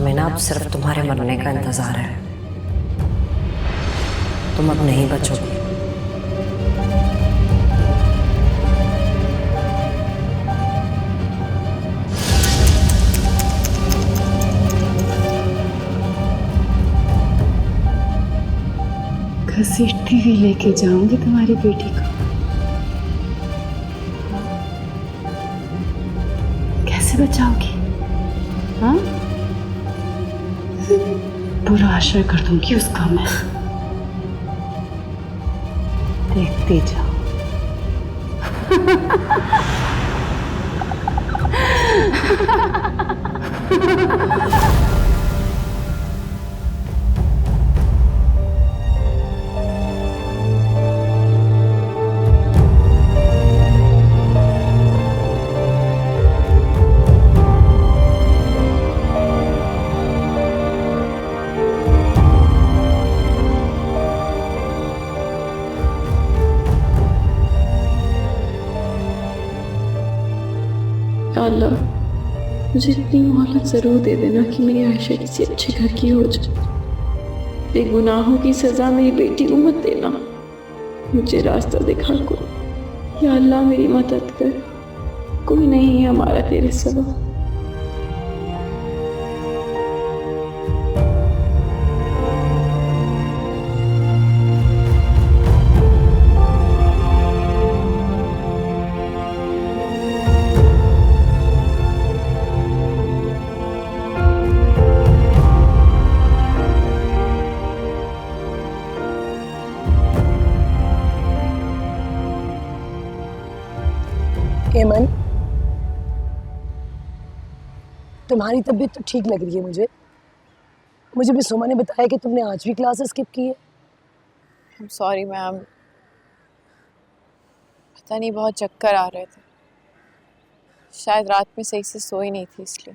तुम्हें ना अब सिर्फ तुम्हारे मरने का इंतजार है। तुम अब नहीं बचोगी। घसीटती हुई लेके जाऊंगी तुम्हारी बेटी को। कैसे बचाओगी? हाँ, पूरा आश्रय कर दूंगी उसका मैं। देखते जाओ। अल्लाह, मुझे इतनी मोहलत ज़रूर दे देना कि मेरी आयशा किसी अच्छे घर की हो जाए। बेगुनाहों की सज़ा मेरी बेटी को मत देना। मुझे रास्ता दिखा को। या अल्लाह मेरी मदद कर। कोई नहीं है हमारा तेरे सिवा। हेमन, तुम्हारी तबीयत तो ठीक लग रही है मुझे। मुझे भी सुमा ने बताया कि तुमने आज भी क्लासेस स्किप की है। I'm sorry मैम, पता नहीं बहुत चक्कर आ रहे थे। शायद रात में सही से सोई नहीं थी इसलिए।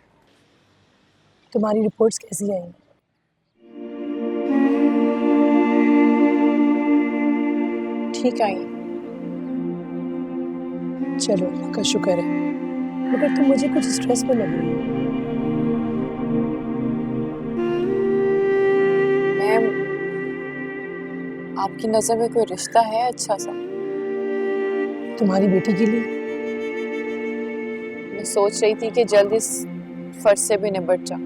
तुम्हारी रिपोर्ट्स कैसी आई? ठीक आई। चलो, अल्लाह का शुक्र है। मगर तुम मुझे कुछ स्ट्रेस में लग रही हो। मैम, आपकी नज़र में कोई रिश्ता है अच्छा सा? तुम्हारी बेटी के लिए? मैं सोच रही थी कि जल्द इस फर्ज से भी निपट जाऊं।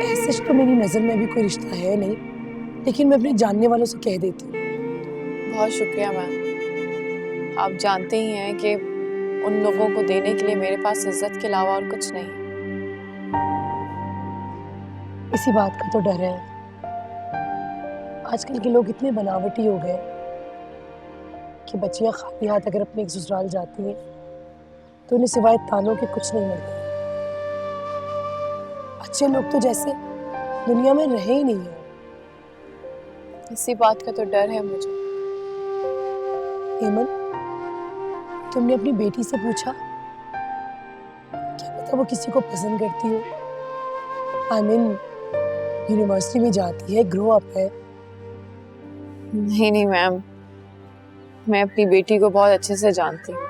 ऐसे तो मेरी नज़र में भी कोई रिश्ता है नहीं, लेकिन मैं अपने जानने वालों से कह देती हूँ। बहुत शुक्रिया मैम। आप जानते ही हैं कि उन लोगों को देने के लिए मेरे पास इज्जत के अलावा और कुछ नहीं। इसी बात का तो डर है। आजकल के लोग इतने बनावटी हो गए कि बच्चियां खाली हाथ अगर अपने एक ससुराल जाती हैं तो उन्हें सिवाय तानों के कुछ नहीं मिलता। अच्छे लोग तो जैसे दुनिया में रहे ही नहीं है। इसी बात का तो डर है मुझे। हेमन, तुमने अपनी बेटी से पूछा? क्या पता वो किसी को पसंद करती हो। आई मीन, यूनिवर्सिटी में जाती है, ग्रो अप है। नहीं मैम, मैं अपनी बेटी को बहुत अच्छे से जानती हूँ।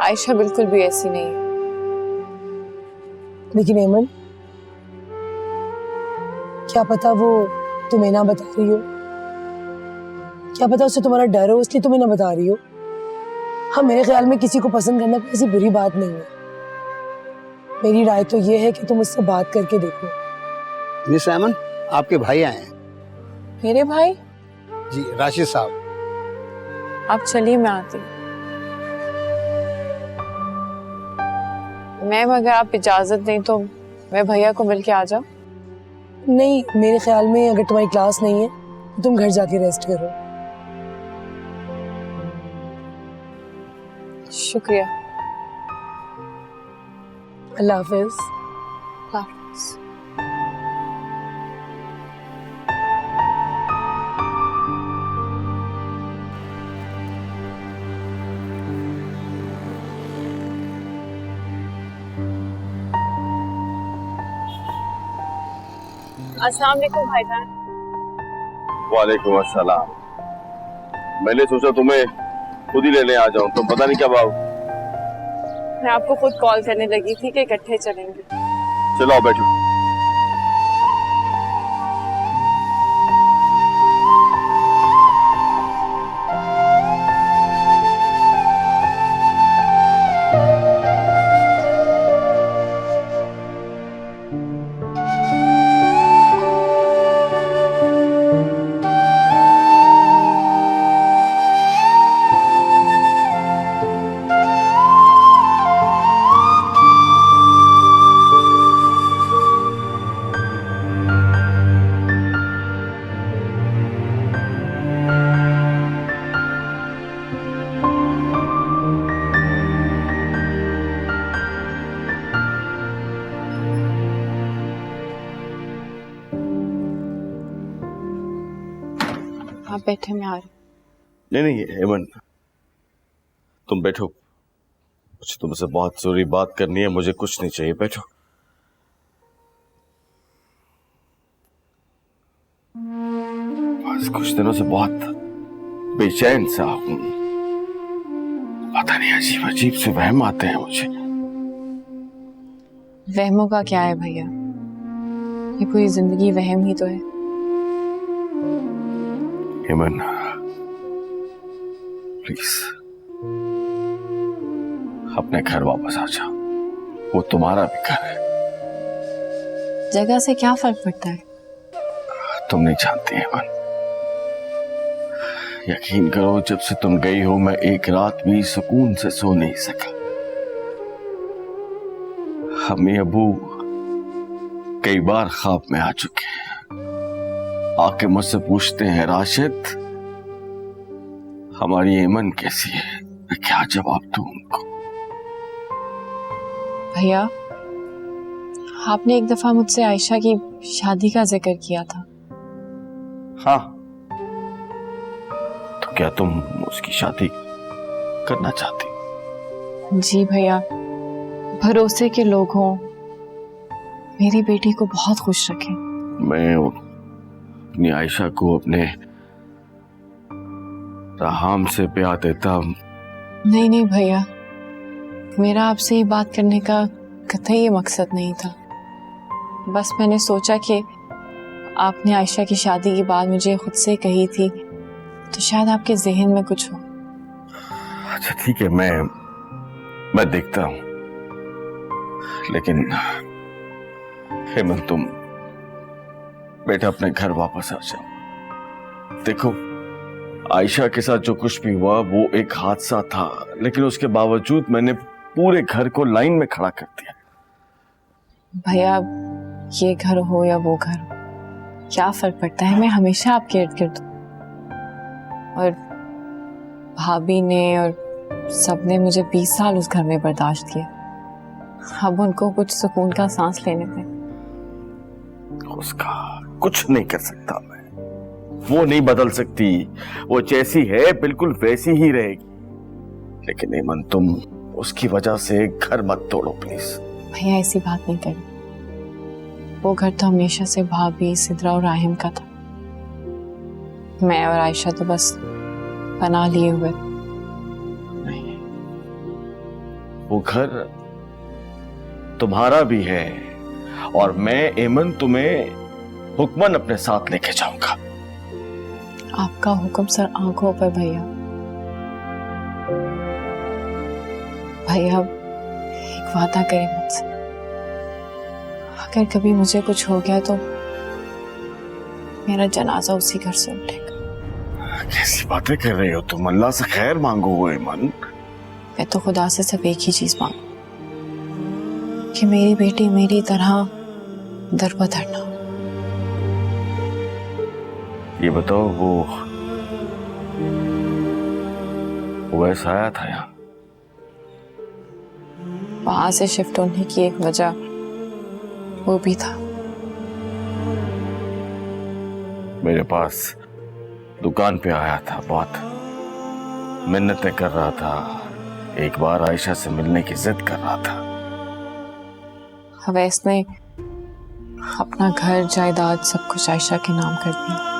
आयशा बिल्कुल भी ऐसी नहीं है। लेकिन हेमन, क्या पता वो तुम्हें ना बता रही हो। क्या पता उसे तुम्हारा डर हो इसलिए तुम्हें ना बता रही हो। हाँ, मेरे ख्याल में किसी को पसंद करना कोई ऐसी बुरी बात नहीं है। मेरी राय तो ये है कि तुम उससे बात करके देखो। मिस अमन, आपके भाई आए हैं। मेरे भाई? जी, राशिद साहब। आप चलिए, मैं आती हूँ। मैम, अगर आप इजाजत दें तो मैं भैया को मिलके आ जाऊं? नहीं, मेरे ख्याल में अगर तुम्हारी क्लास नहीं है तो तुम घर जाके रेस्ट करो। शुक्रिया। अल्लाह हाफिज। हाफिज। अस्सलाम वालेकुम भाईजान। वालेकुम अस्सलाम। मैंने सोचा तुम्हें खुद ही लेने आ जाऊं, तुम पता नहीं क्या भाव। मैं आपको खुद कॉल करने लगी थी कि इकट्ठे चलेंगे। चलो आओ बैठो। आप बैठे, मैं आ रही। नहीं नहीं हेमन, तुम बैठो। मुझे तुमसे बहुत जरूरी बात करनी है, मुझे कुछ नहीं चाहिए, बैठो। बस कुछ दिनों से बहुत बेचैन सा हूं। पता नहीं अजीब अजीब से वहम आते हैं मुझे। वहमों का क्या है भैया, ये पूरी जिंदगी वहम ही तो है। हेमन प्लीज अपने घर वापस आ जाओ, वो तुम्हारा भी घर है। जगह से क्या फर्क पड़ता है? तुम नहीं जानती हेमन, यकीन करो जब से तुम गई हो मैं एक रात भी सुकून से सो नहीं सका। अम्मी अबू कई बार ख्वाब में आ चुके हैं, आके मुझसे पूछते हैं राशिद हमारी एमन कैसी है, मैं क्या जवाब दूं उनको। भैया आपने एक दफा मुझसे आयशा की शादी का जिक्र किया था। हाँ तो क्या तुम उसकी शादी करना चाहती? जी भैया, भरोसे के लोग हों, मेरी बेटी को बहुत खुश रखें। मैं अपनी आयशा को अपने राहम से ब्याह देता। नहीं नहीं भैया, मेरा आपसे ये बात करने का कतई ये मकसद नहीं था। बस मैंने सोचा कि आपने आयशा की शादी की बात मुझे खुद से कही थी, तो शायद आपके जहन में कुछ हो। अच्छा ठीक है, मैं देखता हूं, लेकिन हेमन तुम बेटा अपने घर वापस आ जाओ। देखो आयशा के साथ जो कुछ भी हुआ वो एक हादसा था, लेकिन उसके बावजूद मैंने पूरे घर को लाइन में खड़ा कर दिया। भैया ये घर हो या वो घर हो, क्या फर्क पड़ता है, मैं हमेशा आपके इर्द गिर्द हूं। और भाभी ने और सबने मुझे 20 साल उस घर में बर्दाश्त किया, अब उनको कुछ सुकून का सांस लेने दें। उसका कुछ नहीं कर सकता मैं, वो नहीं बदल सकती, वो जैसी है बिल्कुल वैसी ही रहेगी। लेकिन हेमन तुम उसकी वजह से घर मत तोड़ो प्लीज। भैया ऐसी बात नहीं करी, वो घर तो हमेशा से भाभी, सिद्रा और राहिम का था। मैं और आयशा तो बस बना लिए हुए। नहीं, वो घर तुम्हारा भी है और मैं हेमन तुम्हें हुक्मन अपने साथ लेके जाऊंगा। आपका हुक्म सर आंखों पर भैया। भैया एक वादा करें मुझसे, अगर कभी मुझे कुछ हो गया तो मेरा जनाजा उसी घर से उठेगा। कैसी बातें कर रही हो तुम, अल्लाह से खैर मांगो हेमन। मैं तो खुदा से सिर्फ एक ही चीज मांगू कि मेरी बेटी मेरी तरह दर बदर ना हो। ये बताओ वो ऐसा आया था यहाँ? वहां से शिफ्ट होने की एक वजह वो भी था। मेरे पास दुकान पे आया था, बहुत मिन्नतें कर रहा था, एक बार आयशा से मिलने की जिद कर रहा था। अवैस ने अपना घर जायदाद सब कुछ आयशा के नाम कर दिया।